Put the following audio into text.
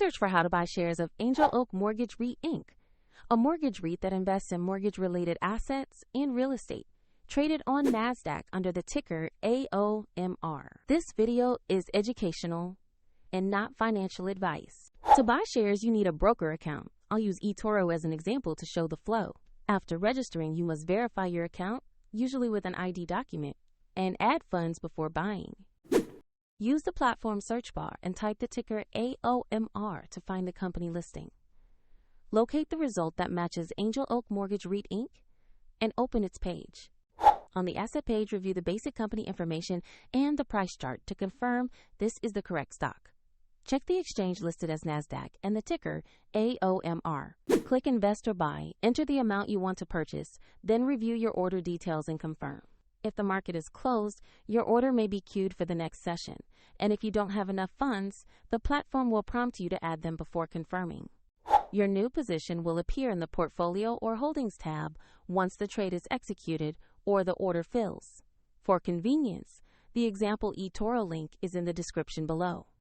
search for how to buy shares of Angel Oak Mortgage REIT Inc, a mortgage REIT that invests in mortgage-related assets and real estate, traded on NASDAQ under the ticker AOMR. This video is educational and not financial advice. To buy shares, you need a broker account. I'll use eToro as an example to show the flow. After registering, you must verify your account, usually with an ID document, and add funds before buying. Use the platform search bar and type the ticker AOMR to find the company listing. Locate the result that matches Angel Oak Mortgage REIT Inc. and open its page. On the asset page, review the basic company information and the price chart to confirm this is the correct stock. Check the exchange listed as NASDAQ and the ticker AOMR. Click Invest or Buy, enter the amount you want to purchase, then review your order details and confirm. If the market is closed, your order may be queued for the next session, and if you don't have enough funds, the platform will prompt you to add them before confirming. Your new position will appear in the Portfolio or Holdings tab once the trade is executed or the order fills. For convenience, the example eToro link is in the description below.